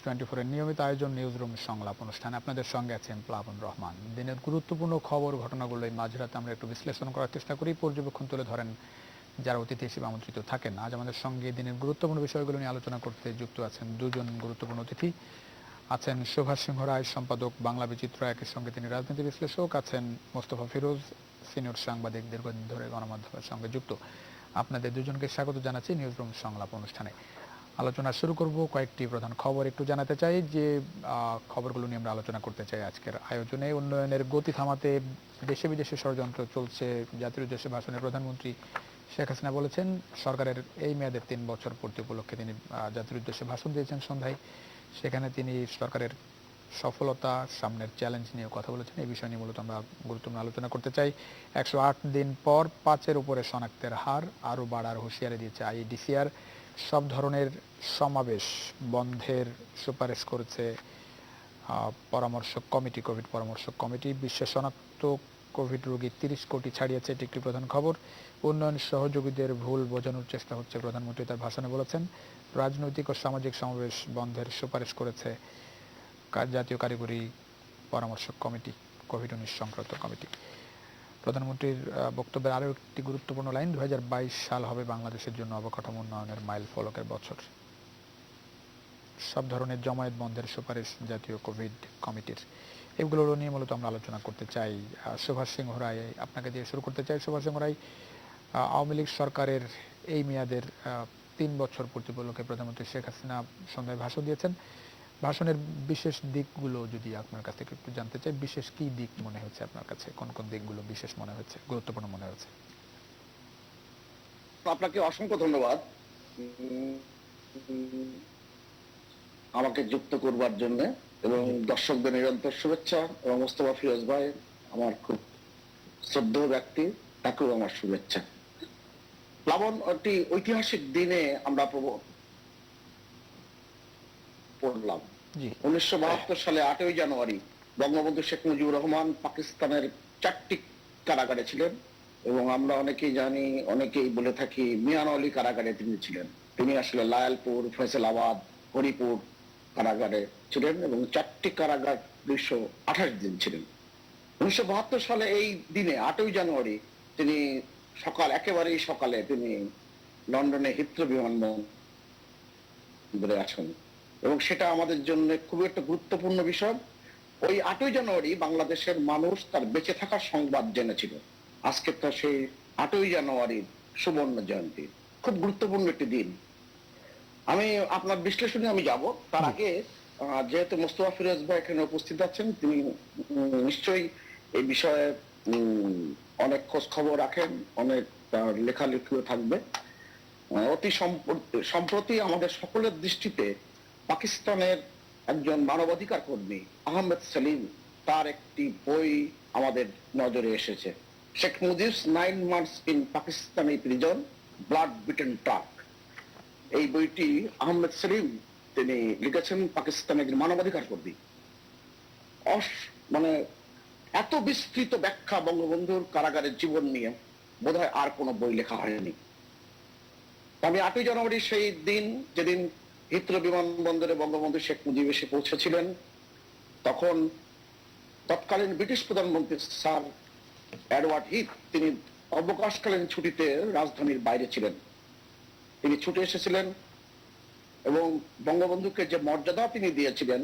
News 24 এর নিয়মিত আয়োজন নিউজরুম সংলাপ অনুষ্ঠানে আপনাদের সঙ্গে আছেন প্লাবন রহমান। দিনের গুরুত্বপূর্ণ খবর ঘটনাগুলো এই মাঝরাতে আমরা একটু বিশ্লেষণ করার চেষ্টা করি, পর্যবেক্ষণ তুলে ধরেন যারা অতিথি হিসেবে আমন্ত্রিত থাকেন। আজ আমাদের সঙ্গে দিনের গুরুত্বপূর্ণ বিষয়গুলো নিয়ে আলোচনা করতে যুক্ত আছেন দুজন গুরুত্বপূর্ণ অতিথি। আছেন সুভাষ সিংহ রায়, সম্পাদক বাংলা বিচিত্র, একই সঙ্গে তিনি রাজনীতি বিশ্লেষক। আছেন মোস্তফা ফিরোজ, সিনিয়র সাংবাদিক, দীর্ঘদিন ধরে গণমাধ্যমের সঙ্গে যুক্ত। আপনাদের দুজনকে স্বাগত জানাচ্ছি নিউজরুম সংলাপ অনুষ্ঠানে। আলোচনা শুরু করব কয়েকটি প্রধান খবর একটু জানাতে চাই, যে খবরগুলো নিয়ে আমরা আলোচনা করতে চাই আজকের আয়োজনে। উন্নয়নের গতি থামাতে দেশে বিদেশে ষড়যন্ত্র চলছে। জাতির উদ্দেশ্যে ভাষণে প্রধানমন্ত্রী শেখ হাসিনা বলেছেন সরকারের এই মেয়াদের 3 বছর পূর্তি উপলক্ষে তিনি জাতির উদ্দেশ্যে ভাষণ দিয়েছেন সন্ধ্যায়। সেখানে তিনি সরকারের সফলতা, সামনের চ্যালেঞ্জ নিয়ে কথা বলেছেন। এই বিষয় নিয়ে মূলত আমরা গুরুত্বপূর্ণ আলোচনা করতে চাই। 108 দিন পর 5-এর উপরে শনাক্তের হার আরও বাড়ার হুঁশিয়ারি দিয়েছে আইইডিসিআর। সব ধরনের সমাবেশ বন্ধের সুপারিশ করেছে পরামর্শক কমিটি, কোভিড পরামর্শক কমিটি। বিশ্বে শনাক্ত কোভিড রোগী 30 কোটি ছাড়িয়েছে, এটি একটি প্রধান খবর। উন্নয়ন সহযোগীদের ভুল বোঝানোর চেষ্টা হচ্ছে, প্রধানমন্ত্রী তার ভাষণে বলেছেন। রাজনৈতিক ও সামাজিক সমাবেশ বন্ধের সুপারিশ করেছে জাতীয় কারিগরি পরামর্শক কমিটি, কোভিড-19 সংক্রান্ত কমিটি। প্রধানমন্ত্রীর বক্তব্যের আরও একটি গুরুত্বপূর্ণ লাইন, 2022 সাল হবে বাংলাদেশের জন্য অবকাঠামো উন্নয়নের মাইল ফলকের বছর। সব ধরনের জমায়েত বন্ধের সুপারিশ জাতীয় কোভিড কমিটির। এগুলো নিয়ে মূলত আমরা আলোচনা করতে চাই। সুভাষ সিংহ রায়, আপনাকে দিয়ে শুরু করতে চাই। সুভাষ সিংহ রায়, আওয়ামী লীগ সরকারের এই মেয়াদের 3 বছর পূর্তি উপলক্ষে প্রধানমন্ত্রী শেখ হাসিনা সন্ধ্যায় ভাষণ দিয়েছেন। ভাষণের বিশেষ দিকগুলো যদি আপনার কাছ থেকে একটু জানতে চাই, বিশেষ কি দিক মনে হচ্ছে আপনার কাছে? কোন কোন দিকগুলো বিশেষ মনে হচ্ছে, গুরুত্বপূর্ণ মনে হচ্ছে? আপনাকে অসংখ্য ধন্যবাদ আমাকে যুক্ত করবার জন্য, এবং দর্শকদের নিরন্তর শুভেচ্ছা। এবং মোস্তফা ফিরোজ ভাই আমার খুব শ্রদ্ধেয় ব্যক্তি, তাকেও আমার শুভেচ্ছা। প্লাবন, একটি ঐতিহাসিক দিনে আমরা পড়লাম। 1972 সালে 8ই জানুয়ারি বঙ্গবন্ধু শেখ মুজিবুর রহমান পাকিস্তানের 4টি কারাগারে ছিলেন, এবং আমরা অনেকেই জানি, অনেকেই বলে থাকি মিয়ানওয়ালি কারাগারে তিনি ছিলেন। তিনি আসলে লায়ালপুর, ফয়সালাবাদ, হরিপুর কারাগারে ছিলেন, এবং 4টি কারাগার 228 দিন ছিলেন। 1972 সালে এই দিনে 8ই জানুয়ারি তিনি একেবারেই সকালে তিনি লন্ডনে হিথ্রো বিমানবন্দরে আছেন, এবং সেটা আমাদের জন্য খুবই একটা গুরুত্বপূর্ণ বিষয়। ওই 8ই জানুয়ারি বাংলাদেশের মানুষ তার বেঁচে থাকার সংবাদ জেনেছিল। আজকে তো সেই 8ই জানুয়ারির সুবর্ণ জয়ন্তী, খুব গুরুত্বপূর্ণ একটি দিন। আমি আপনার বিশ্লেষণে আমি যাব, তার আগে যেহেতু মোস্তফা ফিরোজ ভাই এখানে উপস্থিত আছেন, তিনি নিশ্চয়ই এই বিষয়ে অনেক খোঁজ খবর রাখেন, অনেক লেখালেখিও থাকবে। অতি সম্প্রতি আমাদের সকলের দৃষ্টিতে পাকিস্তানের একজন মানবাধিকার কর্মী আহমেদ সেলিম, তার একটি বই আমাদের নজরে এসেছে, Sheikh Mujib's 9 months in Pakistani prison, blood beaten track. এই বইটি আহমেদ সেলিম তিনি লিখেছেন, পাকিস্তানের একজন মানবাধিকার কর্মী। মানে এত বিস্তৃত ব্যাখ্যা বঙ্গবন্ধুর কারাগারের জীবন নিয়ে বোধহয় আর কোনো বই লেখা হয়নি। আমি 8ই জানুয়ারি সেই দিন, যেদিন হিথ্রো বিমানবন্দরে বঙ্গবন্ধু শেখ মুজিব এসে পৌঁছেছিলেন, তখন তৎকালীন ব্রিটিশ প্রধানমন্ত্রী স্যার এডওয়ার্ড হিথ তিনি অবকাশকালীন ছুটিতে রাজধানীর বাইরে ছিলেন। তিনি ছুটে এসেছিলেন এবং বঙ্গবন্ধুকে যে মর্যাদা তিনি দিয়েছিলেন,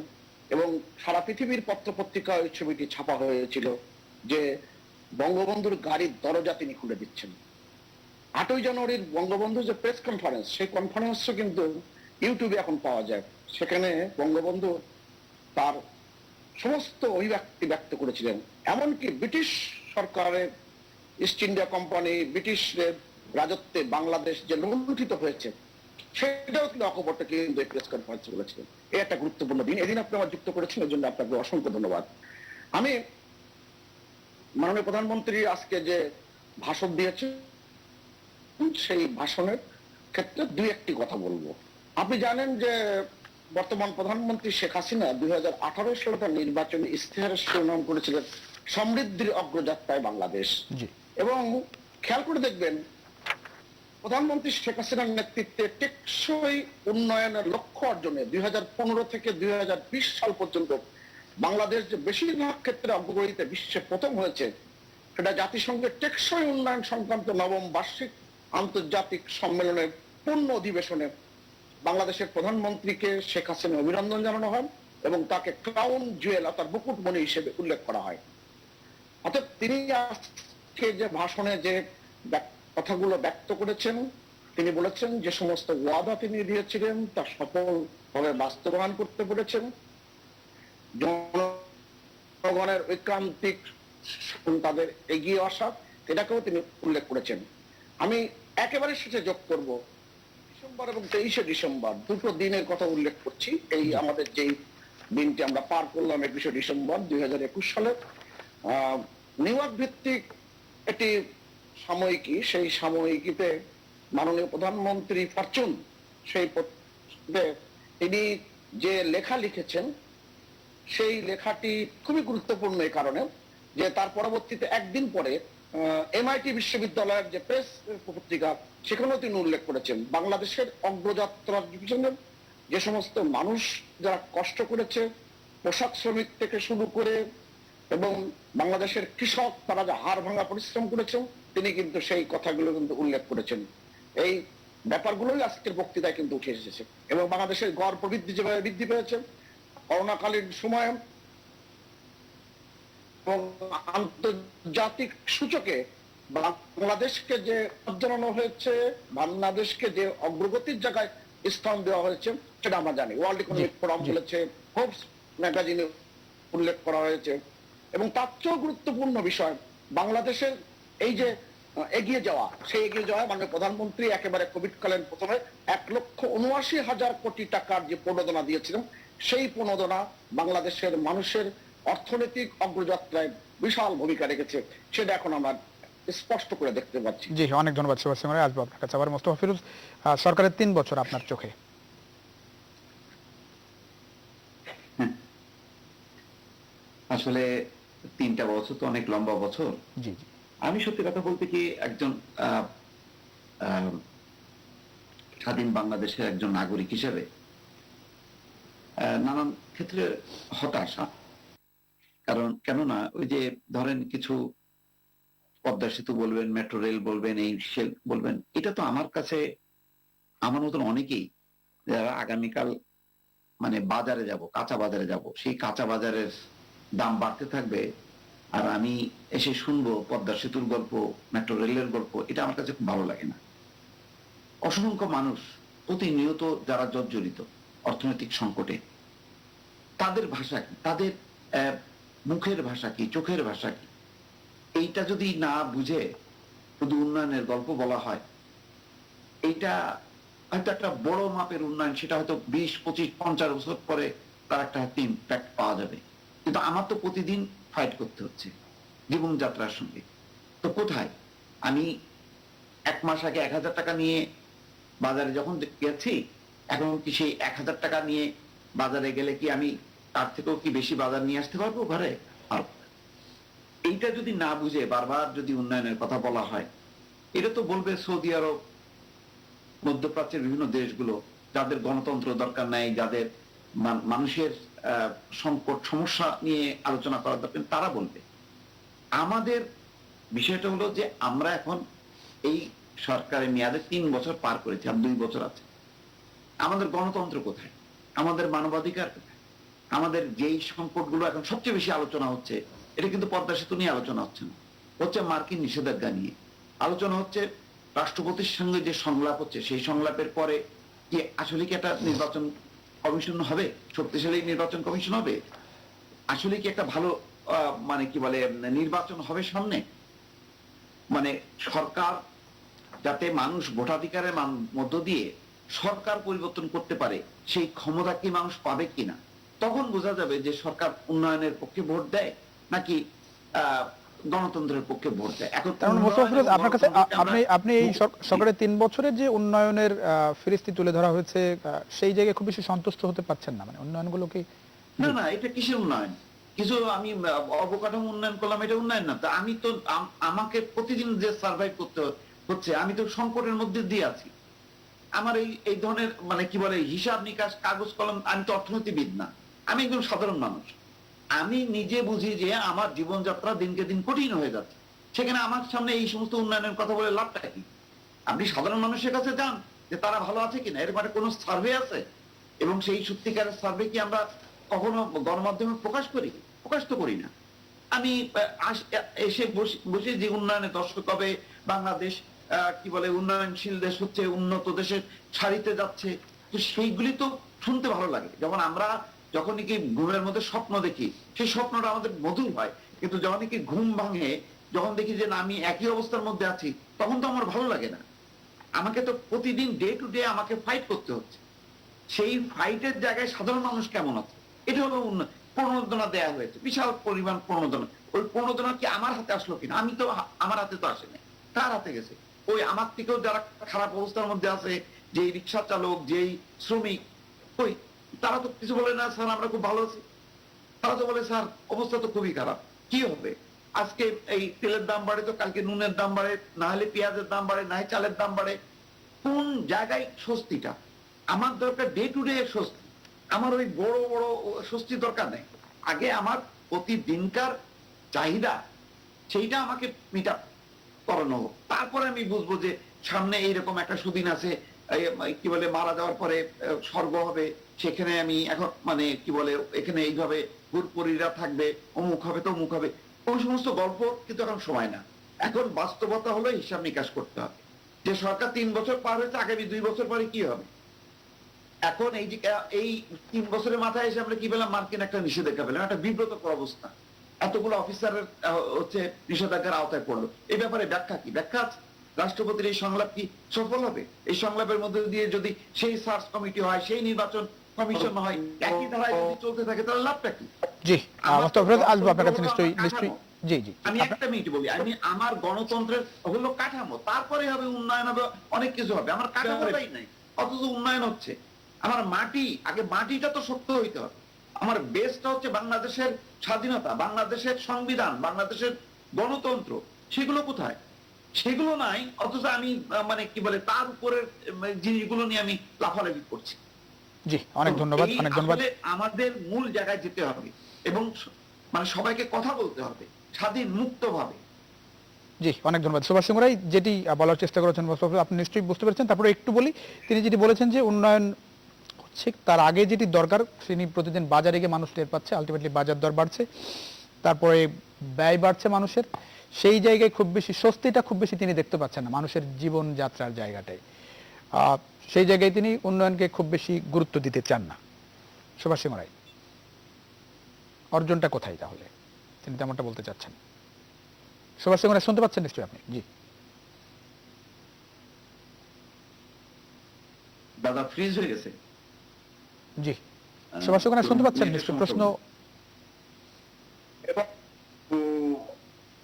এবং সারা পৃথিবীর পত্রপত্রিকায় ছবিটি ছাপা হয়েছিল যে বঙ্গবন্ধুর গাড়ির দরজা তিনি খুলে দিচ্ছেন। 8ই জানুয়ারির বঙ্গবন্ধুর যে প্রেস কনফারেন্স, সেই কনফারেন্সও কিন্তু ইউটিউবে এখন পাওয়া যায়। সেখানে বঙ্গবন্ধু তার সমস্ত অভিব্যক্তি ব্যক্ত করেছিলেন, এমনকি ব্রিটিশ সরকারের, ইস্ট ইন্ডিয়া কোম্পানি, ব্রিটিশদের রাজত্বে বাংলাদেশ যে লুণ্ঠিত হয়েছে সেটাও কিন্তু অকপটে কিন্তু এই প্রেস কনফারেন্সে বলেছিলেন। এই একটা গুরুত্বপূর্ণ দিন, এদিন আপনি আমার যুক্ত করেছেন, এর জন্য আপনাকে অসংখ্য ধন্যবাদ। আমি মাননীয় প্রধানমন্ত্রী আজকে যে ভাষণ দিয়েছে, সেই ভাষণের ক্ষেত্রে 2-1টি কথা বলবো। আপনি জানেন যে বর্তমান প্রধানমন্ত্রী শেখ হাসিনা 2018 সালে তার নির্বাচনী ইশতেহারের শিরোনাম করেছিলেন সমৃদ্ধির অগ্রযাত্রায় বাংলাদেশ। এবং খেয়াল করে দেখবেন প্রধানমন্ত্রী শেখ হাসিনার নেতৃত্বে টেকসই উন্নয়নের লক্ষ্য অর্জনে 2015 থেকে 2020 সাল পর্যন্ত বাংলাদেশ যে বেশিরভাগ ক্ষেত্রে অগ্রগতিতে বিশ্বে প্রথম হয়েছে, সেটা জাতিসংঘের টেকসই উন্নয়ন সংক্রান্ত নবম বার্ষিক আন্তর্জাতিক সম্মেলনের পূর্ণ অধিবেশনে বাংলাদেশের প্রধানমন্ত্রীকে শেখ হাসিনা অভিনন্দন জানানো হয় এবং তাকে ক্রাউন জুয়েল অর্থাৎ মুকুটমণি হিসেবে উল্লেখ করা হয়। অর্থাৎ তিনি আজকে যে ভাষণে যে কথাগুলো ব্যক্ত করেছেন, তিনি বলেছেন যে সমস্ত ওয়াদা তিনি দিয়েছিলেন তা সফলভাবে বাস্তবায়ন করতে পেরেছেন। জনগণের ঐক্রান্তিক তাদের এগিয়ে আসা, এটাকেও তিনি উল্লেখ করেছেন। আমি একেবারে শেষে যোগ করব, ডিসেম্বর এবং 23শে ডিসেম্বর দুটো দিনের কথা উল্লেখ করছি। এই আমাদের যেই দিনটি আমরা পার করলাম 21শে ডিসেম্বর 2021 সালে, নিউ ইয়র্ক ভিত্তিক একটি সাময়িকী, সেই সাময়িকীতে মাননীয় প্রধানমন্ত্রী ফরচুন, সেই তিনি যে লেখা লিখেছেন, সেই লেখাটি খুবই গুরুত্বপূর্ণ এই কারণে যে তার পরবর্তীতে একদিন পরে MIT বিশ্ববিদ্যালয়ের যে প্রেস পত্রিকা, সেখানেও তিনি উল্লেখ করেছেন বাংলাদেশের অগ্রযাত্রার পিছনে যে সমস্ত মানুষ যারা কষ্ট করেছে, পোশাক শ্রমিক থেকে শুরু করে এবং বাংলাদেশের কৃষক, তারা যে হাড় ভাঙা পরিশ্রম করেছেন, তিনি কিন্তু সেই কথাগুলো কিন্তু উল্লেখ করেছেন। এই ব্যাপারগুলোই আজকের বক্তৃতায় কিন্তু উঠে এসেছে এবং বাংলাদেশের গড় প্রবৃদ্ধি যেভাবে বৃদ্ধি পেয়েছে করোনাকালীন সময়ে এবং আন্তর্জাতিক সূচকে বাংলাদেশকে যে জানানো হয়েছে, বাংলাদেশকে যে অগ্রগতির জায়গায় স্থান দেওয়া হয়েছে, সেটা আমরা জানি। ওয়ার্ল্ড ইকোনমিক ফোরাম বলেছে, ফোর্বস ম্যাগাজিনে উল্লেখ করা হয়েছে। এবং তার চেয়েও গুরুত্বপূর্ণ বিষয়, বাংলাদেশের এই যে এগিয়ে যাওয়া, সেই এগিয়ে যাওয়া মাননীয় প্রধানমন্ত্রী একেবারে কোভিড কালীন প্রথমে 1,79,000 কোটি টাকার যে প্রণোদনা দিয়েছিলেন, সেই প্রণোদনা বাংলাদেশের মানুষের অর্থনৈতিক অগ্রযাত্রায় বিশাল ভূমিকা রেখেছে, সেটা এখন আমরা স্পষ্ট করে দেখতে পাচ্ছি। জি, অনেক ধন্যবাদ সুভাষ সিং। আসবো আপনার কাছে আবার। মোস্তফা ফিরোজ, সরকারের 3 বছর আপনার চোখে? আসলে 3টা বছর তো অনেক লম্বা বছর। জি জি। আমি সত্যি কথা বলতে কি, একজন স্বাধীন বাংলাদেশের একজন নাগরিক হিসেবে নানান ক্ষেত্রে হতাশা। কারণ কেননা ওই যে ধরেন কিছু পদ্মা সেতু বলবেন, মেট্রো রেল বলবেন, এই সেল বলবেন, এটা তো আমার কাছে, আমার মতন অনেকেই যারা আগামীকাল মানে বাজারে যাব, কাঁচা বাজারে যাব, সেই কাঁচা বাজারের দাম বাড়তে থাকবে আর আমি এসে শুনবো পদ্মা সেতুর গল্প, মেট্রো রেলের গল্প, এটা আমার কাছে খুব ভালো লাগে না। অসংখ্য মানুষ প্রতিনিয়ত যারা জর্জরিত অর্থনৈতিক সংকটে, তাদের ভাষা কি, তাদের মুখের ভাষা কি, চোখের ভাষা কি, এইটা যদি না বুঝে শুধু উন্নয়নের গল্প বলা হয়, এইটা হয়তো একটা বড় মাপের উন্নয়ন, সেটা হয়তো 20, 25, 50 বছর পরে তার একটা ইম্প্যাক্ট পাওয়া যাবে। কিন্তু আমার তো প্রতিদিন ফাইট করতে হচ্ছে জীবনযাত্রার সঙ্গে। তো কোথায় আমি 1 মাস আগে 1000 টাকা নিয়ে বাজারে যখন গেছি, এখন কি সেই 1000 টাকা নিয়ে বাজারে গেলে কি আমি তার থেকেও কি বেশি বাজার নিয়ে আসতে পারবো ঘরে? আর এইটা যদি না বুঝে বারবার যদি উন্নয়নের কথা বলা হয়, এটা তো বলবে সৌদি আরব, মধ্যপ্রাচ্যের বিভিন্ন দেশগুলো, যাদের গণতন্ত্র দরকার নাই, যাদের মানুষের সংকট সমস্যা নিয়ে আলোচনা করা দরকার, তারা বলবে। আমাদের বিষয়টা হলো যে আমরা এখন এই সরকারের মেয়াদে 3 বছর পার করেছি, আর 2 বছর আছে। আমাদের গণতন্ত্র কোথায়? আমাদের মানবাধিকার কোথায়? আমাদের যেই সংকটগুলো এখন সবচেয়ে বেশি আলোচনা হচ্ছে, এটা কিন্তু পদ্মা সেতু নিয়ে আলোচনা হচ্ছে না, হচ্ছে মার্কিন নিষেধাজ্ঞা নিয়ে আলোচনা হচ্ছে। রাষ্ট্রপতির সঙ্গে যে সংলাপ হচ্ছে, সেই সংলাপের পরে কি আসলে কি একটা নির্বাচন কমিশন হবে, শক্তিশালী নির্বাচন কমিশন হবে, আসলে কি একটা ভালো মানে কি বলে নির্বাচন হবে সামনে, মানে সরকার যাতে মানুষ ভোটাধিকারের মধ্য দিয়ে সরকার পরিবর্তন করতে পারে, সেই ক্ষমতা কি মানুষ পাবে কিনা, তখন বোঝা যাবে যে সরকার উন্নয়নের পক্ষে ভোট দেয় নাকি গণতন্ত্রের পক্ষে ভোট দেয়। এখন আপনার কাছে আপনি এই সরকারের 3 বছরের যে উন্নয়নের ফিরিস্তি তুলে ধরা হয়েছে, সেই জায়গায় খুব বেশি সন্তুষ্ট হতে পারছেন না? মানে উন্নয়নগুলো কি? না, এটা কিসের উন্নয়ন? কিছু আমি অবকাঠামো উন্নয়ন করলাম, এটা উন্নয়ন না। তা আমি তো আমাকে প্রতিদিন যে সার্ভাইভ করতে হচ্ছে, আমি তো সংকটের মধ্যে দিয়ে আছি। আমার এই এই ধরনের মানে কি বলে হিসাব নিকাশ কাগজ কলম, আমি তো অর্থনীতিবিদ না, আমি একজন সাধারণ মানুষ। আমি নিজে বুঝি যে আমার জীবনযাত্রা দিনকে দিন কঠিন হয়ে যাচ্ছে, সেখানে আমার সামনে এই সমস্ত উন্নয়নের কথা বলে লাভটা কি? আপনি সাধারণ মানুষের কাছে যান যে তারা ভালো আছে কিনা, এর মানে কোনো সার্ভে আছে? এবং সেই সত্যিকারের সার্ভে কি আমরা কখনো গণমাধ্যমে প্রকাশ করি? প্রকাশ তো করি না। আমি এসে বসে যে উন্নয়নে দর্শক হবে বাংলাদেশ কি বলে উন্নয়নশীল দেশ হচ্ছে, উন্নত দেশের সারিতে যাচ্ছে, তো সেইগুলি তো শুনতে ভালো লাগে। যখন কি ঘুমের মধ্যে স্বপ্ন দেখি, সেই স্বপ্নটা আমাদের মধুর হয়, কিন্তু যখন কি ঘুম ভাঙে, যখন দেখি যে না আমি একই অবস্থার মধ্যে আছি, তখন তো আমার ভালো লাগে না। আমাকে তো প্রতিদিন ডে টু ডে আমাকে ফাইট করতে হচ্ছে। সেই ফাইটের জায়গায় সাধারণ মানুষ কেমন আছে, এটা হলো প্রণোদনা দেয়া হয়েছে, বিশাল পরিমাণ প্রণোদনা। ওই প্রণোদনা কি আমার হাতে আসলো কিনা? আমি তো, আমার হাতে তো আসেনি, কার হাতে গেছে? ওই আমার থেকেও যারা খারাপ অবস্থার মধ্যে আছে, যেই রিক্সা চালক, যেই শ্রমিক, ওই তারা তো কিছু বলে না, স্যার আমরা খুব ভালো আছি। তারা তো বলে স্যার অবস্থা তো খুবই খারাপ, কি হবে? আজকে এই তেলের দাম বাড়ে, তো কালকে নুনের দাম বাড়ে, না হলে পেঁয়াজের দাম বাড়ে, না হয় চালের দাম বাড়ে। কোন জায়গায় স্বস্তিটা? আমার দরকার ডে টু ডে স্বস্তি। আমার ওই বড় বড় স্বস্তি দরকার নেই। আগে আমার প্রতিদিনকার চাহিদা, সেইটা আমাকে মিট আপ করানো হোক, তারপরে আমি বুঝবো যে সামনে এইরকম একটা সুদিন আছে, কি বলে মারা যাওয়ার পরে স্বর্গ হবে, সেখানে আমি এখন মানে কি বলে এখানে এইভাবে হুরপুরিরা থাকবে, অমুক হবে তো অমুক হবে। ওই সমস্ত গল্প কিন্তু এখন সময় না। এখন বাস্তবতা হলো হিসাব নিকাশ করতে হবে যে সরকার 3 বছর পার হয়েছে, আগামী 2 বছর পরে কি হবে। এখন এই যে এই 3 বছরের মাথায় এসে আমরা কি পেলাম? মার্কিন একটা নিষেধাজ্ঞা পেলাম, একটা বিব্রতকর অবস্থা। এতগুলো অফিসারের হচ্ছে নিষেধাজ্ঞার আওতায় পড়লো। এই ব্যাপারে ব্যাখ্যা কি? ব্যাখ্যা আছে? রাষ্ট্রপতির এই সংলাপ কি সফল হবে? এই সংলাপের মধ্যে দিয়ে যদি সেই সার্চ কমিটি হয়, সেই নির্বাচন কমিশন হয়, একই ধারায় যদি চলতে থাকে, তাহলে লাভটা কি? জি, আসবো আপনার কাছে নিশ্চয়ই। জি জি, আমি একটা মিনিট বলি, আমি আমার গণতন্ত্রের হলো কাঠামো, তারপরে হবে উন্নয়ন, হবে অনেক কিছু হবে। আমার কাঠামোটাই নাই, অথচ উন্নয়ন হচ্ছে। আমার মাটি, আগে মাটিটা তো শক্ত হইতে হবে। আমার বেসটা হচ্ছে বাংলাদেশের স্বাধীনতা, বাংলাদেশের সংবিধান, বাংলাদেশের গণতন্ত্র। সেগুলো কোথায়? সেগুলো নাই, অথচ আমি মানে কি বলে তার উপরের জিনিসগুলো নিয়ে আমি লাফালাফি করছি। জি, অনেক ধন্যবাদ, অনেক ধন্যবাদ। আমাদের মূল জায়গায় যেতে হবে এবং মানে সবাইকে কথা বলতে হবে স্বাধীন মুক্ত ভাবে। জি, অনেক ধন্যবাদ। সুভাষ সিং রায় যেটি বলার চেষ্টা করেছেন আপনি নিশ্চয়ই বুঝতে পেরেছেন। তারপরে একটু বলি, তিনি যেটি বলেছেন যে উন্নয়ন হচ্ছে, তার আগে যেটি দরকার তিনি প্রতিদিন বাজারে গিয়ে মানুষ টের পাচ্ছে, আলটিমেটলি বাজার দর বাড়ছে, তারপরে ব্যয় বাড়ছে মানুষের, সেই জায়গায় খুব বেশি স্বস্তিটা খুব বেশি তিনি দেখতে পাচ্ছেন না মানুষের জীবনযাত্রার জায়গাটায়। সেই জায়গায় তিনি উন্নয়নকে খুব বেশি গুরুত্ব দিতে চান না। সুভাষ সিং রায়, অর্জনটা কোথায় তাহলে? তিনি তেমনটা বলতে চাচ্ছেন। সুভাষ সিং রায় শুনতে পাচ্ছেন নিশ্চয়ই আপনি? জি দাদা ফ্রিজ হয়ে গেছে। জি, সুভাষ সিং রায় শুনতে পাচ্ছেন নিশ্চয়ই? প্রশ্ন।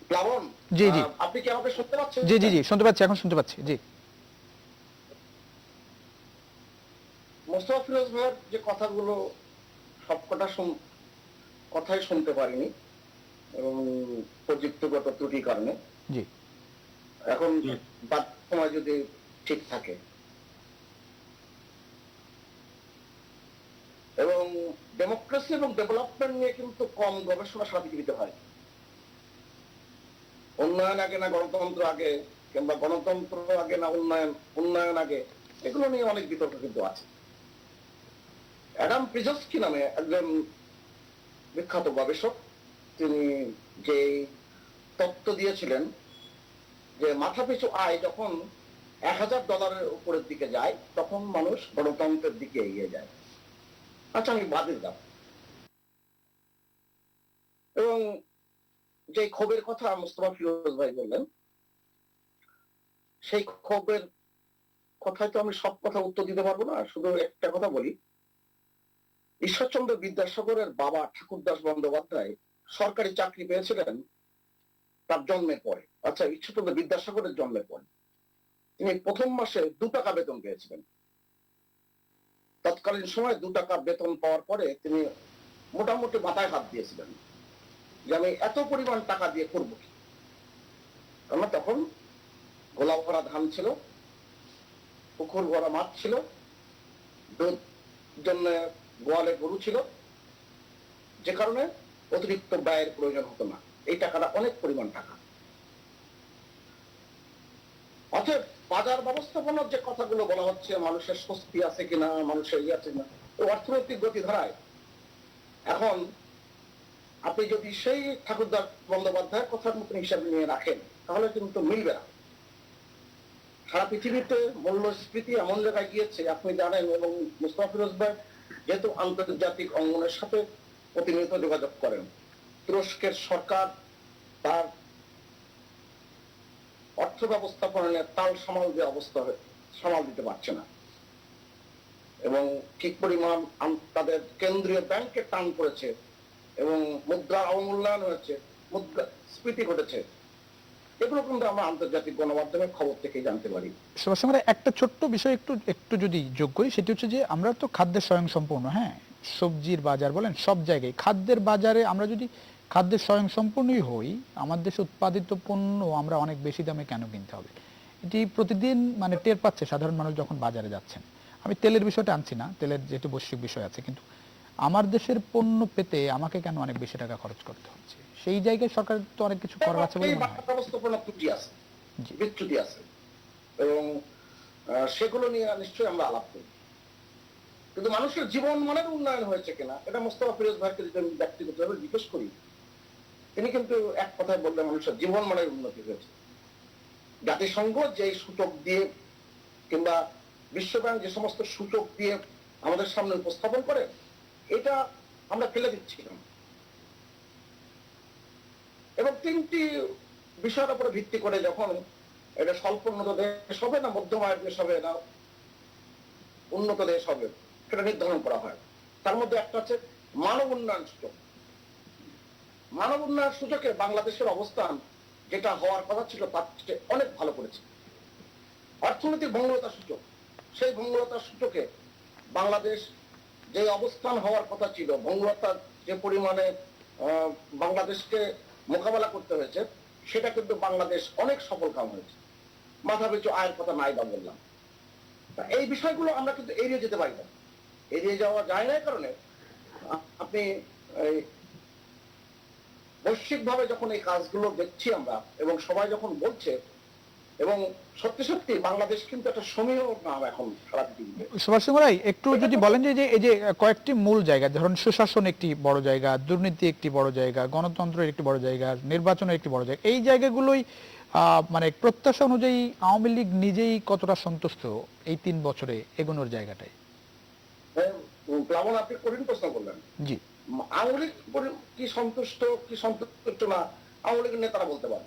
প্লাবন, জি জি, আপনি কি আমাকে শুনতে পাচ্ছেন? জি জি জি, শুনতে পাচ্ছি, এখন শুনতে পাচ্ছি। জি, মোস্তফা ফিরোজ ভাইয়ের যে কথাগুলো, সবকটা কথাই শুনতে পারিনি এবং প্রযুক্তিগত ত্রুটির কারণে। জি, এখন বাদ সময় যদি ঠিক থাকে, এবং ডেমোক্রেসি এবং ডেভেলপমেন্ট নিয়ে কিন্তু কম গবেষণা সারা পৃথিবীতে হয়। উন্নয়ন আগে না গণতন্ত্র আগে, কিংবা গণতন্ত্র আগে না উন্নয়ন, উন্নয়ন আগে, এগুলো নিয়ে অনেক বিতর্ক কিন্তু আছে। অ্যাডাম প্রিজস্কি নামে একজন বিখ্যাত গবেষক, তিনি যে তত্ত্ব দিয়েছিলেন যে মাথাপিছু আয় যখন $1000 উপরের দিকে যায়, তখন মানুষ গণতন্ত্রের দিকে এগিয়ে যায়। আচ্ছা, আমি বাদে যাব। এবং যে ক্ষোভের কথা মোস্তফা ফিরোজ ভাই বললেন, সেই ক্ষোভের কথায় তো আমি সব কথা উত্তর দিতে পারবো না, শুধু একটা কথা বলি। ঈশ্বরচন্দ্র বিদ্যাসাগরের বাবা ঠাকুরদাস বন্দ্যোপাধ্যায় সরকারি চাকরি পেয়েছিলেন তার জন্মের পরে। আচ্ছা, ঈশ্বরচন্দ্র বিদ্যাসাগরের জন্মের পরে তিনি প্রথম মাসে 2 টাকা বেতন পেয়েছিলেন। তৎকালীন সময় 2 টাকা বেতন পাওয়ার পরে তিনি মোটামুটি মাথায় হাত দিয়েছিলেন যে আমি এত পরিমাণ টাকা দিয়ে করবো কি। আমরা তখন গোলা ভরা ধান ছিল, পুকুর ভরা মাছ ছিল, দুধ জন্য গোয়ালে গরু ছিল, যে কারণে অতিরিক্ত ব্যয়ের প্রয়োজন হতো না। এই টাকাটা অনেক পরিমাণ টাকা। অতএব বাজার ব্যবস্থাপনার যে কথাগুলো বলা হচ্ছে, মানুষের স্বস্তি আছে কিনা, মানুষের ইয়ে আছে না, অর্থনৈতিক গতিধারায় এখন আপনি যদি সেই ঠাকুরদাস বন্দ্যোপাধ্যায়ের কথার মতন হিসাবে নিয়ে রাখেন, তাহলে কিন্তু মিলবে না। সারা পৃথিবীতে মূল্যস্ফীতি এমন জায়গায় গিয়েছে আপনি জানেন, এবং মুস্তাফা ফিরোজ ভাই যেহেতু আন্তর্জাতিক অঙ্গনের সাথে প্রতিনিয়ত যোগাযোগ করেন, তুরস্কের সরকার তার অর্থ ব্যবস্থাপনা নিয়ে তাল সামাল দিতে পারছে না, এবং ঠিক পরিমাণ তাদের কেন্দ্রীয় ব্যাংকে টান পড়েছে, এবং মুদ্রা অবমূল্যায়ন হয়েছে, মুদ্রাস্ফীতি ঘটেছে। এগুলো কিন্তু আমরা আন্তর্জাতিক গণমাধ্যমের খবর থেকে জানতে পারি। সুভাষ চন্দ্র, একটা ছোট্ট বিষয় একটু যদি যোগ করি, সেটি হচ্ছে যে আমরা তো খাদ্যের স্বয়ংসম্পূর্ণ, হ্যাঁ, সবজির বাজার বলেন সব জায়গায় খাদ্যের বাজারে আমরা যদি খাদ্যের স্বয়ংসম্পূর্ণই হই, আমার দেশে উৎপাদিত পণ্য আমরা অনেক বেশি দামে কেন কিনতে হবে? এটি প্রতিদিন মানে টের পাচ্ছে সাধারণ মানুষ যখন বাজারে যাচ্ছেন। আমি তেলের বিষয়টা আনছি না, তেলের যেহেতু বৈশ্বিক বিষয় আছে, কিন্তু আমার দেশের পণ্য পেতে আমাকে কেন অনেক বেশি টাকা খরচ করতে হচ্ছে? সেই জায়গায় সরকার তো অনেক কিছু করার আছে বলে মনে হয়। ব্যবস্থাপনা ত্রুটি আছে, বিচ্যুতি আছে, এবং সেগুলো নিয়ে নিশ্চয়ই আমরা আলাপ করি। কিন্তু মানুষের জীবন মানের উন্নয়ন হয়েছে কিনা, এটা মোস্তফা ফিরোজ ভাইকে যদি আমি ব্যক্তিগতভাবে জিজ্ঞেস করি, তিনি কিন্তু এক কথায় বললেন মানুষের জীবন মানের উন্নতি হয়েছে। জাতিসংঘ যে সূচক দিয়ে কিংবা বিশ্বব্যাংক যে সমস্ত সূচক দিয়ে আমাদের সামনে উপস্থাপন করে, এটা আমরা ফেলে দিচ্ছিলাম। এবং তিনটি বিষয়ের উপরে ভিত্তি করে যখন এটা স্বল্প উন্নত দেশ হবে না মধ্যম আয়ের দেশ হবে না উন্নত দেশ হবে, সেটা নির্ধারণ করা হয়। তার মধ্যে একটা হচ্ছে মানব উন্নয়ন সূচক। মানব উন্নয়ন সূচকে বাংলাদেশের অবস্থান যেটা হওয়ার কথা ছিল তার চেয়ে অনেক ভালো করেছে। অর্থনৈতিক ভঙ্গুরতা সূচক, সেই ভঙ্গুরতা সূচকে বাংলাদেশ যে অবস্থান হওয়ার কথা ছিল, ভঙ্গুরতার যে পরিমাণে বাংলাদেশকে মোকাবেলা করতে হয়েছে, সেটা কিন্তু বাংলাদেশ অনেক সফল কাম হয়েছে। মাথা পিছু আয়ের কথা নাই বা বললাম। এই বিষয়গুলো আমরা কিন্তু এড়িয়ে যেতে পারি না। এড়িয়ে যাওয়া যায় না, কারণে আপনি বৈশ্বিকভাবে যখন এই কাজগুলো দেখছি আমরা, এবং সবাই যখন বলছে, এবং সত্যি সত্যি বাংলাদেশ কিন্তু একটা সমীহ নাম এখন সারা পৃথিবীতে। সুভাষ চন্দ্র রায়, একটু যদি বলেন যে এই যে কয়েকটি মূল জায়গা, ধরুন সুশাসন একটি বড় জায়গা, দুর্নীতি একটি বড় জায়গা, গণতন্ত্রের একটি বড় জায়গা, নির্বাচনের একটি বড় জায়গা, এই জায়গাগুলোই মানে প্রত্যাশা অনুযায়ী আওয়ামী লীগ নিজেই কতটা সন্তুষ্ট এই 3 বছরে এগোনোর জায়গাটায়? প্লাবন, আপনি কঠিন প্রশ্ন করলেন। জি, আওয়ামী লীগ কি সন্তুষ্ট কি সন্তুষ্ট না, আওয়ামী লীগের নেতারা বলতে পারে।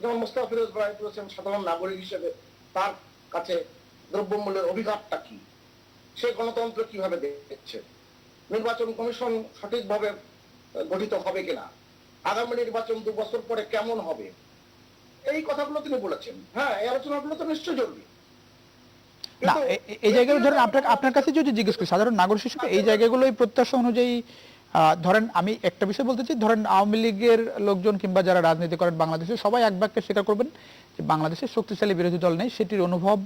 যেমন মোস্তফা ফিরোজ ভাই বলেছেন, সাধারণ নাগরিক হিসেবে তার কাছে দ্রব্যমূল্যের অভিঘাতটা কি, সে গণতন্ত্র কিভাবে দেখছে, নির্বাচন কমিশন সঠিকভাবে গঠিত হবে কিনা, আগামী নির্বাচন 2 বছর পরে কেমন হবে, এই কথাগুলো তিনি বলেছেন। হ্যাঁ, এই আলোচনাগুলো তো নিশ্চয়ই জরুরি। না এই জায়গাগুলো ধরেন আপনার কাছে যদি জিজ্ঞেস করি সাধারণ নাগরিক হিসেবে, এই জায়গাগুলোই প্রত্যাশা অনুযায়ী ধরেন আমি একটা বিষয় বলতে চাই, ধরেন আওয়ামী লীগের লোকজন কিংবা যারা রাজনীতি করেন বাংলাদেশে সবাই এক বাক্যে স্বীকার করবেন যে বাংলাদেশের শক্তিশালী বিরোধী দল নেই, সেটির অনুভব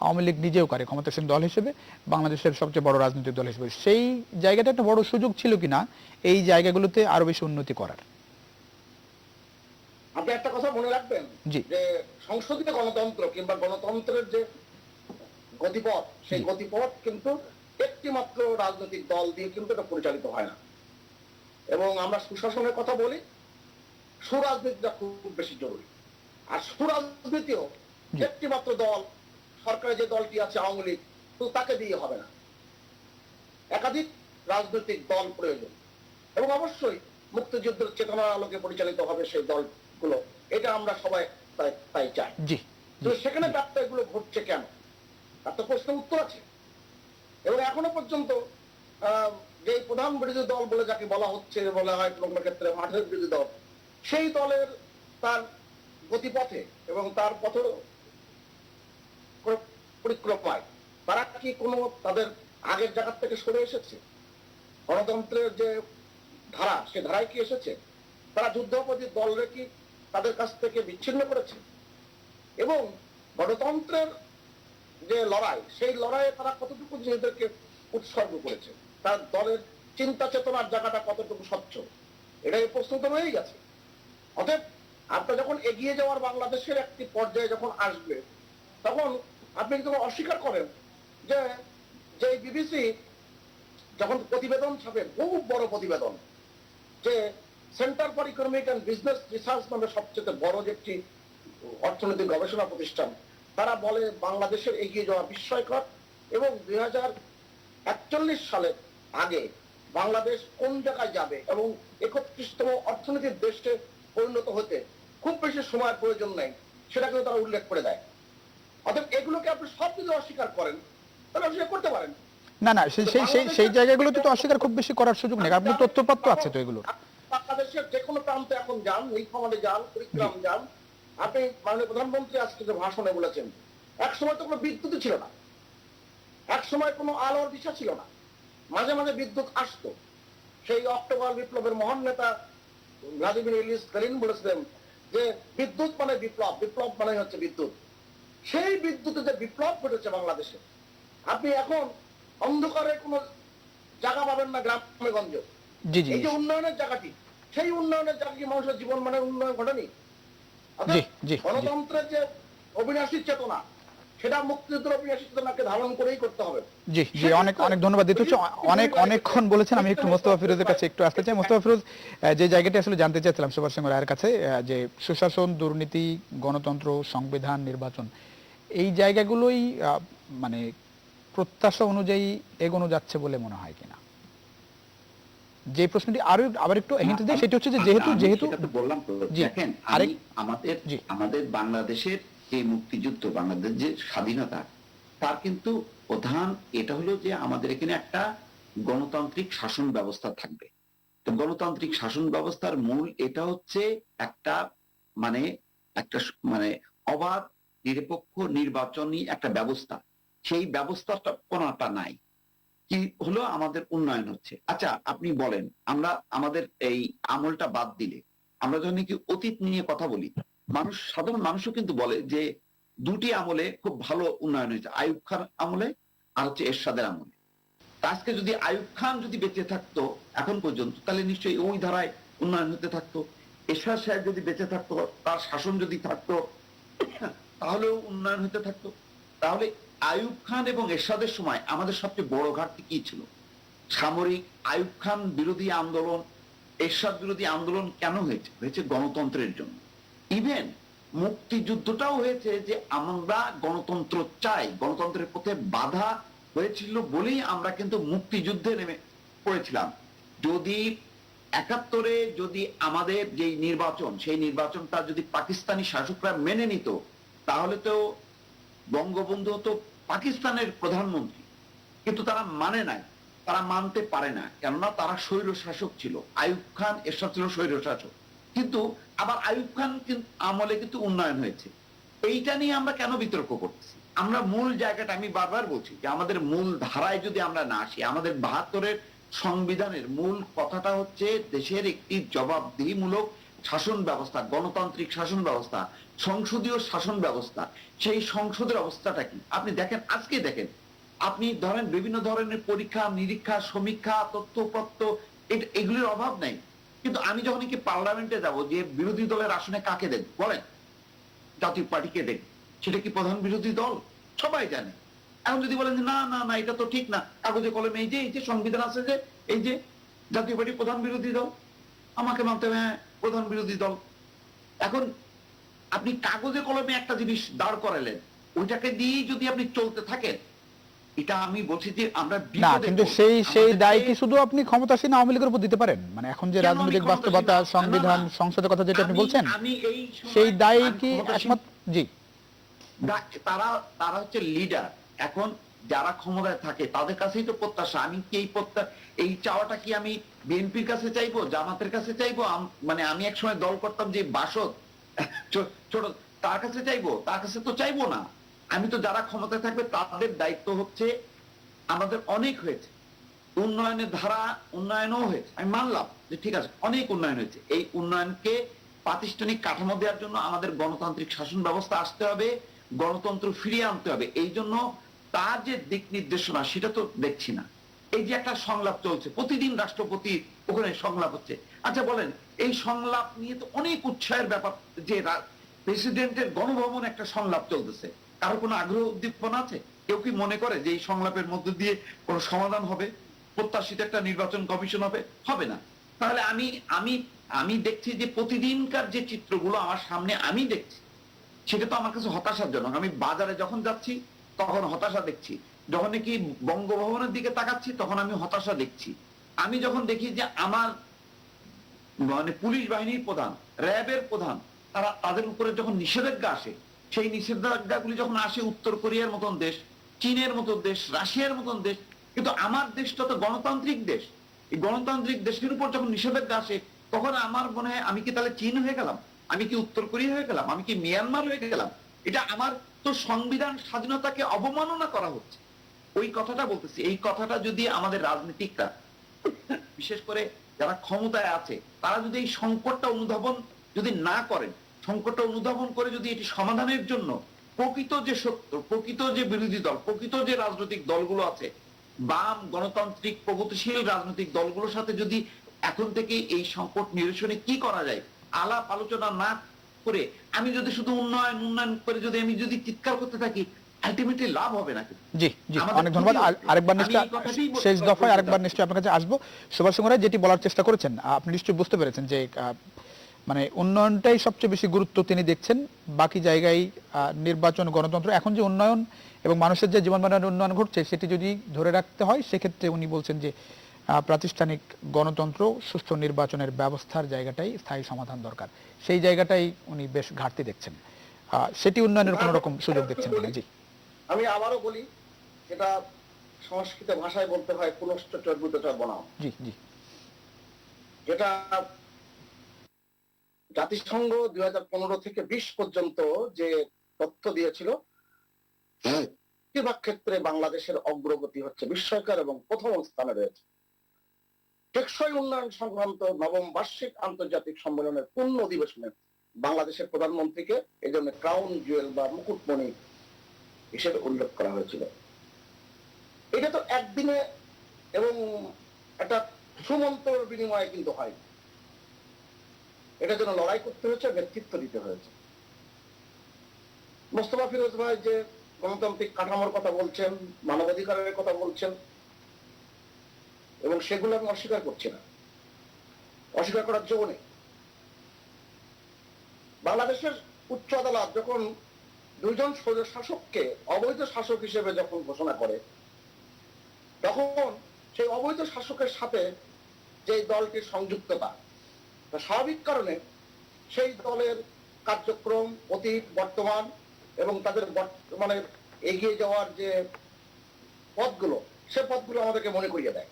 আওয়ামী লীগ নিজেও করে ক্ষমতাসীন দল হিসেবে, বাংলাদেশের সবচেয়ে বড় রাজনৈতিক দল হিসেবে। সেই জায়গাটা একটা বড় সুযোগ ছিল কিনা এই জায়গাগুলোতে আরো বেশি উন্নতি করার? আপনি একটা কথা মনে রাখবেন যে সংসদীয় গণতন্ত্র কিংবা গণতন্ত্রের যে গতিপথ, সেই গতিপথ কিন্তু একটি মাত্র রাজনৈতিক দল দিয়ে কিন্তু এটা পরিচালিত হয় না। এবং আমরা সুশাসনের কথা বলি, সুরাজনীতিটা খুব বেশি জরুরি। আর সুরাজনীতিও একটি মাত্র দল, সরকারে যে দলটি আছে আওয়ামী লীগ, তো তাকে দিয়ে হবে না, একাধিক রাজনৈতিক দল প্রয়োজন। এবং অবশ্যই মুক্তিযুদ্ধের চেতনার আলোকে পরিচালিত হবে সেই দলগুলো, এটা আমরা সবাই তাই চাই। তো সেখানে ব্যত্যয়গুলো ঘটছে কেন, তার তো প্রশ্নের উত্তর আছে। এবং এখনো পর্যন্ত যে প্রধান বিরোধী দল বলে যাকে বলা হচ্ছে, বলা হয় কোনো ক্ষেত্রে মাঠের বিরোধী দল, সেই দলের তার গতিপথে এবং তার পথ পরিক্রমায় তারা কি কোনো তাদের আগের জায়গা থেকে সরে এসেছে? গণতন্ত্রের যে ধারা, সে ধারায় কি এসেছে? তারা যুদ্ধাপরাধী দলরে কি তাদের কাছ থেকে বিচ্ছিন্ন করেছে? এবং গণতন্ত্রের যে লড়াই, সেই লড়াইয়ে তারা কতটুকু নিজেদেরকে উৎসর্গ করেছে, তার দলের চিন্তা চেতনার জায়গাটা কতটুকু স্বচ্ছ, এটা এই প্রশ্ন তো রয়েই গেছে। অতএব আপনার যখন এগিয়ে যাওয়ার বাংলাদেশের একটি পর্যায়ে যখন আসবে, তখন আপনি কিন্তু অস্বীকার করেন যে যে বিবিসি যখন প্রতিবেদন ছাপে, খুব বড় প্রতিবেদন, যে centre for economic and business research নামে সবচেয়ে বড় যে একটি অর্থনৈতিক গবেষণা প্রতিষ্ঠান, তারা বলে বাংলাদেশের এগিয়ে যাওয়া বিস্ময়কর এবং 2041 সালের আগে বাংলাদেশ কোন জায়গায় যাবে এবং 31তম অর্থনীতির দেশে পরিণত হতে খুব বেশি সময়ের প্রয়োজন নেই, সেটা কিন্তু তারা উল্লেখ করে দেয়। অর্থাৎ এগুলোকে আপনি সব যদি অস্বীকার করেন তাহলে অস্বীকার করতে পারেন না না, সেই সেই সেই সেই জায়গাগুলোতে তো অস্বীকার খুব বেশি করার সুযোগ নেই, আপনি তথ্যপত্র আছে তো এগুলোর। বাংলাদেশের যে কোনো প্রান্তে এখন যান, নীলফামারী যান, কুড়িগ্রাম যান, আপনি মাননীয় প্রধানমন্ত্রী আজকে যে ভাষণে বলেছেন, এক সময় তো কোনো বিদ্যুৎ ছিল না, এক সময় কোনো আলোর দিশা ছিল না, মাঝে মাঝে বিদ্যুৎ আসতো। সেই অক্টোবর বিপ্লবের মহান নেতা ভ্লাদিমির ইলিস লেনিন বলেছিলেন যে বিদ্যুৎ মানে বিপ্লব, বিপ্লব মানে হচ্ছে বিদ্যুৎ। সেই বিদ্যুতে যে বিপ্লব ঘটেছে বাংলাদেশে, আপনি এখন অন্ধকারে কোনো জায়গা পাবেন না গ্রামে গঞ্জে। জি জি এই যে উন্নয়নের জায়গাটি, সেই উন্নয়নের জায়গা কি মানুষের জীবন মানে উন্নয়ন ঘটেনি? জি জি গণতন্ত্রের যে অবিনাশী চেতনা, সেটা মুক্তিযুদ্ধের অবিনাশী চেতনাকে ধারণ করেই করতে হবে। জি জি, অনেক অনেক ধন্যবাদ দিতে হচ্ছে, অনেকক্ষণ বলেছেন। আমি একটু মোস্তফা ফিরোজের কাছে একটু আসতে চাই। মোস্তফা ফিরোজ, যে জায়গাটি আসলে জানতে চাইছিলাম সুভাষ চন্দ্র রায়ের কাছে, যে সুশাসন, দুর্নীতি, গণতন্ত্র, সংবিধান, নির্বাচন, এই জায়গাগুলোই মানে প্রত্যাশা অনুযায়ী এগোনো যাচ্ছে বলে মনে হয় কিনা? যে প্রশ্নটি আবার একটু হিন্ট দিই, সেটা হচ্ছে যে যেহেতু বললাম তো, জি, দেখেন আমাদের বাংলাদেশের যে মুক্তিযুদ্ধ, বাংলাদেশ যে স্বাধীনতা, তার কিন্তু প্রধান এটা হলো যে আমাদের এখানে একটা গণতান্ত্রিক শাসন ব্যবস্থা থাকবে। তো গণতান্ত্রিক শাসন ব্যবস্থার মূল এটা হচ্ছে একটা মানে মানে অবাধ নিরপেক্ষ নির্বাচনী একটা ব্যবস্থা। সেই ব্যবস্থাটা কোনটা নাই, কি হলো আমাদের উন্নয়ন হচ্ছে। আচ্ছা আপনি বলেন, আমরা আমাদের এই আমলটা বাদ দিলে, আমরা যখন কি অতীত নিয়ে কথা বলি, সাধারণ মানুষও কিন্তু বলে যে দুটি আমলে খুব ভালো উন্নয়ন হয়েছে, আইয়ুব খান আমলে আর হচ্ছে এরশাদের আমলে। আজকে যদি আইয়ুব খান যদি বেঁচে থাকতো এখন পর্যন্ত, তাহলে নিশ্চয়ই ওই ধারায় উন্নয়ন হতে থাকতো। এরশাদ সাহেব যদি বেঁচে থাকতো, তার শাসন যদি থাকতো, তাহলেও উন্নয়ন হতে থাকতো। তাহলে আইয়ুব খান এবং এরশাদের সময় আমাদের সবচেয়ে বড় ঘাটতি কি ছিল? সামরিক আইয়ুব খান বিরোধী আন্দোলন, এরশাদ বিরোধী আন্দোলন কেন হয়েছে? হয়েছে গণতন্ত্রের জন্য। ইভেন মুক্তিযুদ্ধটাও হয়েছে যে আমরা গণতন্ত্র চাই, গণতন্ত্রের পথে বাধা হয়েছিল বলেই আমরা কিন্তু মুক্তিযুদ্ধে নেমে পড়েছিলাম। যদি 71-এ যদি আমাদের যে নির্বাচন, সেই নির্বাচনটা যদি পাকিস্তানি শাসকরা মেনে নিত, তাহলে তো বঙ্গবন্ধু তো পাকিস্তানের প্রধানমন্ত্রী। কিন্তু তারা মানে নাই, তারা মানতে পারে না, কেননা তারা স্বৈর শাসক ছিল। আইয়ুব খান, এরশাদ ছিল স্বৈর শাসক। কিন্তু আবার আইয়ুব খান আমলে কিন্তু উন্নয়ন হয়েছে। এইটা নিয়ে আমরা কেন বিতর্ক করতেছি? আমরা মূল জায়গাটা, আমি বারবার বলছি যে আমাদের মূল ধারায় যদি আমরা না আসি, আমাদের 72-এর সংবিধানের মূল কথাটা হচ্ছে দেশের একটি জবাবদিহিমূলক শাসন ব্যবস্থা, গণতান্ত্রিক শাসন ব্যবস্থা, সংসদীয় শাসন ব্যবস্থা। সেই সংসদের অবস্থাটা কি আপনি দেখেন, আজকে দেখেন, আপনি ধরেন বিভিন্ন ধরনের পরীক্ষা নিরীক্ষা, সমীক্ষা, তথ্যপত্র, এগুলির অভাব নেই। কিন্তু আমি যখন কি পার্লামেন্টে যাব, যে বিরোধী দলের আসনে কাকে দেন বলেন? জাতীয় পার্টিকে দেন। সেটা কি প্রধান বিরোধী দল? সবাই জানে। এখন যদি বলেন যে না না না, এটা তো ঠিক না, কাগজে কলমে এই যে সংবিধান আছে যে এই যে জাতীয় পার্টি প্রধান বিরোধী দল, আমাকে মানতে হবে হ্যাঁ প্রধান বিরোধী দল। এখন আপনি কাগজে কলমে একটা জিনিস দাঁড় করালেন, ওইটাকে দিয়েই যদি আপনি চলতে থাকেন, এটা আমি বলছি যে আমরা না, কিন্তু সেই দায় কি শুধু আপনি ক্ষমতাসীন আওয়ামী লীগের উপর দিতে পারেন? মানে এখন যে রাজনৈতিক বাস্তবতা, সংবিধান, সংসদের কথা যেটা আপনি বলছেন, সেই দায় কি একমাত্র? জি, তারা হচ্ছে লিডার। এখন যারা ক্ষমতায় থাকে তাদের কাছেই তো প্রত্যাশা। আমি কি এই চাওয়াটা কি আমি বিএনপির কাছে চাইবো, জামাতের কাছে চাইবো? মানে আমি একসময় দল করতাম যে বাসদ ছোট, তার কাছে চাইবো? তার কাছে তো চাইবো না। আমি তো যারা ক্ষমতায় থাকবে তাদের দায়িত্ব হচ্ছে, আমাদের অনেক হয়েছে উন্নয়নের ধারা, উন্নয়নও হয়েছে, আমি মানলাম যে ঠিক আছে অনেক উন্নয়ন হয়েছে। এই উন্নয়নকে প্রাতিষ্ঠানিক কাঠামো দেওয়ার জন্য আমাদের গণতান্ত্রিক শাসন ব্যবস্থা আসতে হবে। গণতন্ত্র ফিরিয়ে আনতে হবে, এই জন্য তার যে দিক নির্দেশনা সেটা তো দেখছি না। এই যে একটা সংলাপ চলছে, প্রতিদিন রাষ্ট্রপতি ওখানে সংলাপ হচ্ছে। আচ্ছা বলেন, এই সংলাপ নিয়ে তো অনেক উৎসাহের ব্যাপার, যে প্রেসিডেন্টের গণভবন একটা সংলাপ চলতেছে, কারো কোনো আগ্রহ উদ্দীপনা আছে? কেউ কি মনে করে যে এই সংলাপের মধ্য দিয়ে কোনো সমাধান হবে, প্রত্যাশিত একটা নির্বাচন কমিশন হবে? হবে না। তাহলে আমি আমি আমি দেখছি যে প্রতিদিনকার যে চিত্রগুলো আমার সামনে আমি দেখছি, সেটা তো আমার কাছে হতাশাজনক। আমি বাজারে যখন যাচ্ছি তখন হতাশা দেখছি, যখন কি বঙ্গভবনের দিকে তাকাচ্ছি তখন আমি হতাশা দেখছি। আমি যখন দেখি যে আমার মানে পুলিশ বাহিনীর প্রধান, র্যাবের প্রধান, তাদের উপরে যখন নিষেধাজ্ঞা আসে, সেই নিষেধাজ্ঞাগুলি যখন আসে উত্তর কোরিয়ার মতন দেশ, চীনের মতন দেশ, রাশিয়ার মতন দেশ, কিন্তু আমার দেশটা তো গণতান্ত্রিক দেশ। এই গণতান্ত্রিক দেশের উপর যখন নিষেধাজ্ঞা আসে, তখন আমার মনে হয় আমি কি তাহলে চীন হয়ে গেলাম, আমি কি উত্তর কোরিয়া হয়ে গেলাম, আমি কি মিয়ানমার হয়ে গেলাম? এটা আমার তো সংবিধান স্বাধীনতাকে অবমাননা করা হচ্ছে। ওই কথাটা বলতেছি, এই কথাটা যদি আমাদের রাজনীতিকরা, বিশেষ করে যারা ক্ষমতায় আছে, তারা যদি এই সংকটটা অনুধাবন যদি না করেন, সংকটটা অনুধাবন করে যদি এটি সমাধানের জন্য প্রকৃত যে সত্য, প্রকৃত যে বিরোধী দল, প্রকৃত যে রাজনৈতিক দলগুলো আছে, বাম গণতান্ত্রিক প্রগতিশীল রাজনৈতিক দলগুলোর সাথে যদি এখন থেকে এই সংকট নিরসনে কি করা যায় আলাপ আলোচনা না করে, আমি যদি শুধু উন্নয়ন উন্নয়ন করে যদি আমি যদি চিৎকার করতে থাকি, আলটিমেটলি লাভ হবে না। জি জি, অনেক ধন্যবাদ। আরেকবার নিশ্চয় শেষ দফায় আরেকবার নিশ্চয়ই আপনার কাছে আসবো। সুভাষ চন্দ্র রায় যেটি বলার চেষ্টা করেছেন, আপনি নিশ্চয়ই বুঝতে পেরেছেন যে মানে উন্নয়নটাই সবচেয়ে বেশি গুরুত্ব তিনি দেখছেন, বাকি জায়গায় নির্বাচন, গণতন্ত্র। এখন যে উন্নয়ন এবং মানুষের যে জীবনমানের উন্নয়ন ঘটছে সেটি যদি ধরে রাখতে হয়, সেক্ষেত্রে উনি বলছেন যে প্রাতিষ্ঠানিক গণতন্ত্র, সুষ্ঠু নির্বাচনের ব্যবস্থার জায়গাটাই স্থায়ী সমাধান দরকার। সেই জায়গাটাই উনি বেশ ঘাটতি দেখছেন, সেটি উন্নয়নের কোন রকম সুযোগ দেখছেন কিনা? জি, আমি আবারও বলি, এটা সংস্কৃত ভাষায় বলতে হয় পুনশ্চর বুদ্ধচর বনাম। জি জি, যেটা জাতিসংঘ 2015 থেকে 20 পর্যন্ত যে তথ্য দিয়েছিল, বেশিরভাগ ক্ষেত্রে বাংলাদেশের অগ্রগতি হচ্ছে বিস্ময়কর এবং প্রথম স্থানে রয়েছে। টেকসই উন্নয়ন সংক্রান্ত নবম বার্ষিক আন্তর্জাতিক সম্মেলনের পূর্ণ অধিবেশনে বাংলাদেশের প্রধানমন্ত্রীকে এই জন্য ক্রাউন জুয়েল বা মুকুটমণি হিসেবে উল্লেখ করা হয়েছিল। এটা তো একদিনে এবং একটা সুমন্ত্রের বিনিময়ে কিন্তু হয়, এটার জন্য লড়াই করতে হয়েছে, নেতৃত্ব দিতে হয়েছে। মোস্তফা ফিরোজ ভাই যে গণতান্ত্রিক কাঠামোর কথা বলছেন, মানবাধিকারের কথা বলছেন, এবং সেগুলো আমি অস্বীকার করছি না, অস্বীকার করার জন্য নেই। বাংলাদেশের উচ্চ আদালত যখন দুইজন শাসককে অবৈধ শাসক হিসেবে যখন ঘোষণা করে, তখন সেই অবৈধ শাসকের সাথে যে দলটির সংযুক্ততা, স্বাভাবিক কারণে সেই দলের কার্যক্রম, অতীত, বর্তমান এবং তাদের মানে এগিয়ে যাওয়ার যে পথগুলো, সে পথগুলো আমাদেরকে মনে করিয়ে দেয়।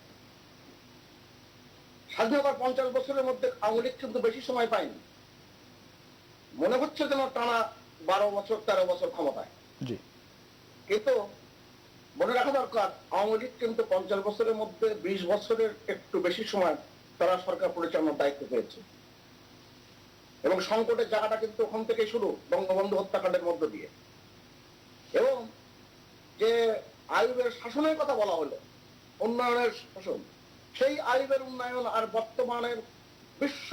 স্বাধীনতার 50 বছরের মধ্যে আওয়ামী লীগ কিন্তু বেশি সময় পায়নি, মনে হচ্ছে যেন টানা 12 বছর 13 বছর ক্ষমতায়। কিন্তু মনে রাখা দরকার, আওয়ামী লীগ কিন্তু 50 বছরের মধ্যে 20 বছরের একটু বেশি সময় তারা সরকার পরিচালনার দায়িত্ব পেয়েছে, এবং সংকটের জায়গাটা কিন্তু ওখান থেকে শুরু, বঙ্গবন্ধু হত্যাকাণ্ডের মধ্য দিয়ে। এবং যে আইয়ুবের শাসনের কথা বলা হলো, উন্নয়নের শাসন, সেই আইয়ুবের উন্নয়ন আর বর্তমানের বিশ্ব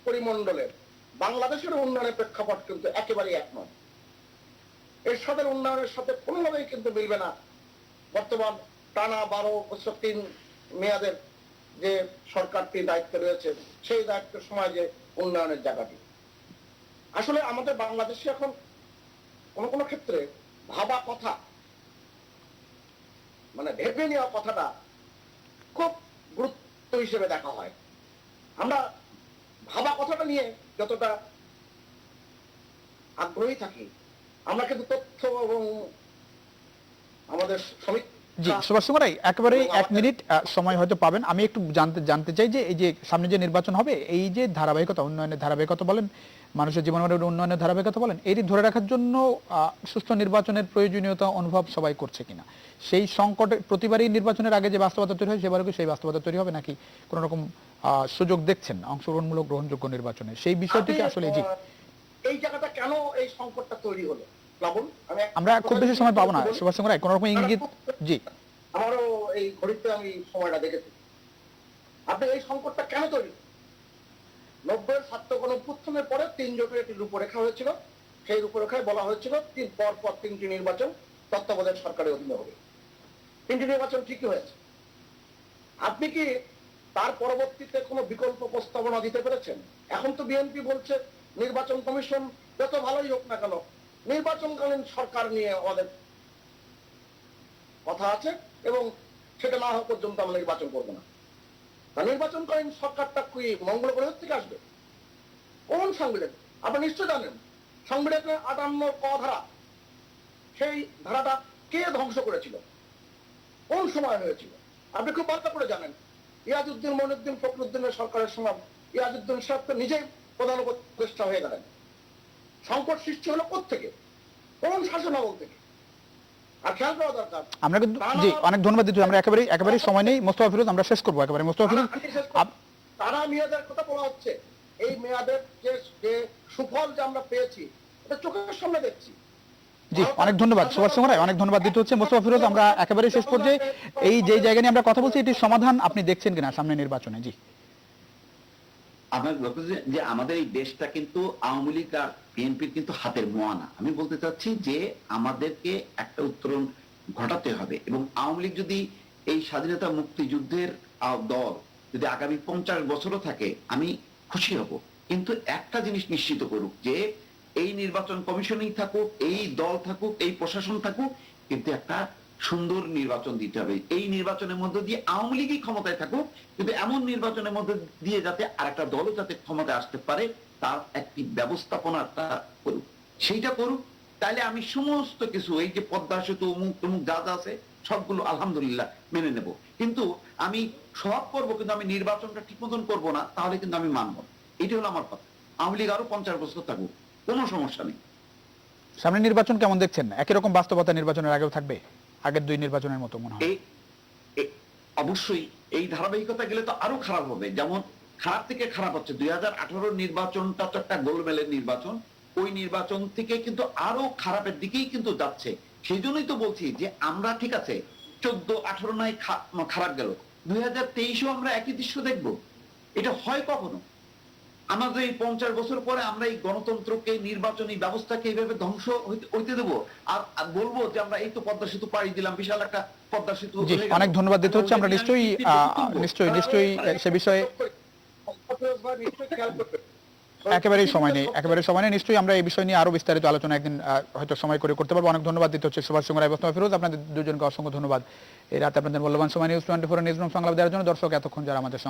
পরিমণ্ডলের বাংলাদেশের উন্নয়নের প্রেক্ষাপট কিন্তু একেবারেই এক নয়। এরশাদের উন্নয়নের সাথে কোনোভাবেই কিন্তু মিলবে না বর্তমান টানা 12 বছর 3 মেয়াদের যে সরকারটি দায়িত্বে রয়েছে, সেই দায়িত্বের সময় যে উন্নয়নের জায়গাটি। আসলে আমাদের বাংলাদেশে এখন কোন কোন ক্ষেত্রে ভাবা কথা, মানে ভেবে নেওয়া কথাটা খুব গুরুত্ব হিসেবে দেখা হয়। আমরা ভাবা কথাটা নিয়ে যতটা আগ্রহী থাকি, আমরা কিন্তু তথ্য এবং আমাদের জি, সুভাষ চন্দ্র রায়, একেবারে 1 মিনিট সময় হয়তো পাবেন। আমি একটু জানতে চাই যে এই যে সামনে যে নির্বাচন হবে, এই যে ধারাবাহিকতা, উন্নয়নের ধারাবাহিকতা বলেন, মানুষের জীবনমানের উন্নয়নের ধারাবাহিকতা বলেন, এটি ধরে রাখার জন্য সুষ্ঠু নির্বাচনের প্রয়োজনীয়তা অনুভব সবাই করছে কিনা? সেই সংকটে প্রতিবারই নির্বাচনের আগে যে বাস্তবতা তৈরি হয়, সেবারও কি সেই বাস্তবতা তৈরি হবে, নাকি কোন রকম সুযোগ দেখছেন অংশগ্রহণমূলক গ্রহণযোগ্য নির্বাচনে? সেই বিষয়টিকে আসলে জি, এই জায়গাটা কেন এই সংকটটা তৈরি হলো, প্লাবন, আমি আমরা খুব বেশি সময় পাবো না সুভাষ চন্দ্র রায়, কোন রকম ইঙ্গিত। জি, আমারও এই ঘড়িতে আমি সময়টা দেখেছি। আপনি এই সংকটটা কেন তৈরি? 90-এর ছাত্র গণঅভ্যুত্থানের পরে 3 জোটের একটি রূপরেখা হয়েছিল। সেই রূপরেখায় বলা হয়েছিল পর 3টি নির্বাচন তত্ত্বাবধায়ক সরকারের অধীনে হবে। 3টি নির্বাচন ঠিকই হয়েছে। আপনি কি তার পরবর্তীতে কোনো বিকল্প প্রস্তাবনা দিতে পেরেছেন? এখন তো বিএনপি বলছে নির্বাচন কমিশন যত ভালোই হোক না কেন, নির্বাচনকালীন সরকার নিয়ে আমাদের কথা আছে এবং সেটা না হওয়া পর্যন্ত আমরা নির্বাচন করবো না। তা নির্বাচনকালীন সরকারটা কি মঙ্গল গ্রহ থেকে আসবে? কোন সংবিধান? আপনি নিশ্চয় জানেন সংবিধানের 58 ক ধারা, সেই ধারাটা কে ধ্বংস করেছিল, কোন সময় হয়েছিল? আপনি খুব ভালো করে জানেন। ইয়াজউদ্দিন মঈনুদ্দিন ফখরুদ্দিনের সরকারের সময় ইয়াজউদ্দিন সাহেব তো নিজেই প্রধান উপদেষ্টা হয়ে গেলেন। সংকট সৃষ্টি হলো কোত্থেকে? কোন শাসনামল থেকে? আর খেয়াল করা দরকার, আমরা কিন্তু জি অনেক ধন্যবাদ দিচ্ছি। আমরা একেবারে সময় নেই। মোস্তফা ফিরোজ, আমরা শেষ করবো একেবারে। মোস্তফা ফিরোজ, তারা মেয়াদের কথা বলা হচ্ছে, এই মেয়াদের যে সুফল যে আমরা পেয়েছি এটা চোখের সামনে দেখছি। জি অনেক ধন্যবাদ সুভাষ চন্দ্র রায়, অনেক ধন্যবাদ দিতে হচ্ছে। মোস্তফা ফিরোজ, আমরা একেবারে শেষ পর্যায়ে এই যে জায়গা নিয়ে আমরা কথা বলছি, এটির সমাধান আপনি দেখছেন কিনা সামনে নির্বাচনে? জি, আমার লক্ষ্য যে আমাদের এই দেশটা কিন্তু আওয়ামী লীগ আর বিএনপির কিন্তু হাতের মোয়ানা। আমি বলতে চাচ্ছি যে আমাদেরকে একটা উত্তরণ ঘটাতে হবে, এবং আওয়ামী লীগ যদি এই স্বাধীনতা মুক্তিযুদ্ধের দল যদি আগামী 50 বছরও থাকে আমি খুশি হব, কিন্তু একটা জিনিস নিশ্চিত করুক যে এই নির্বাচন কমিশনই থাকুক, এই দল থাকুক, এই প্রশাসন থাকুক, কিন্তু একটা সুন্দর নির্বাচন দিতে হবে। এই নির্বাচনের মধ্যে দিয়ে আওয়ামী লীগই ক্ষমতায় থাকুক, কিন্তু এমন নির্বাচনের মধ্যে দিয়ে যাতে আরেকটা দলও যাতে ক্ষমতায় আসতে পারে তার একটি ব্যবস্থাপনাটা করুক, সেইটা করুক। তাহলে আমি সমস্ত কিছু এই যে পদ্মা সেতু অমুক তমুক যা যা আছে সবগুলো আলহামদুলিল্লাহ মেনে নেব, কিন্তু আমি সব করবো কিন্তু আমি নির্বাচনটা ঠিক মতন করবো না, তাহলে কিন্তু আমি মানব না। এটি হলো আমার কথা। আওয়ামী লীগ আরো 50 বছর থাকুক, কোনো সমস্যা নেই। সামনে নির্বাচন কেমন দেখছেন? একই রকম বাস্তবতা নির্বাচনের আগেও থাকবে, আগের 2 নির্বাচনের মতো মনে হয়? অবশ্যই এই ধারাবাহিকতা গেলে তো আরো খারাপ হবে। যেমন খারাপ থেকে খারাপ হচ্ছে, 2018 নির্বাচনটা তো একটা গোলমেলের নির্বাচন, ওই নির্বাচন থেকে কিন্তু আরো খারাপের দিকেই কিন্তু যাচ্ছে। সেই জন্যই তো বলছি যে আমরা ঠিক আছে 14-18 নয় খারাপ গেল, 2023-ও আমরা একই দৃশ্য দেখব? এটা হয় কখনো? আমাদের এই 50 বছর পরে আমরা এই গণতন্ত্রকে, নির্বাচনী ব্যবস্থাকে এইভাবে ধ্বংস হইতে দেবো? আর বলবো যে আমরা এই তো পদ্মা সেতু পাড়ি দিলাম, বিশাল একটা পদ্মা সেতু। জি অনেক ধন্যবাদ দিতে হচ্ছে। আমরা নিশ্চয়ই সে বিষয়ে একেবারেই সময় নেই, নিশ্চয়ই আমরা এই বিষয় নিয়ে আরো বিস্তারিত আলোচনা একদিন হয়তো সময় করে করতে পারবো। অনেক ধন্যবাদ দিতে হচ্ছে সুভাষ চন্দ্র রায়, মোস্তফা ফিরোজ, আপনাদের দুজনকে অসংখ্য ধন্যবাদ। এই রাতে আপনাদের মূল্যবান সময় নিউজ 24 নিউজ রুম সংলাপ দেওয়ার জন্য। দর্শক, এতক্ষণ যারা আমাদের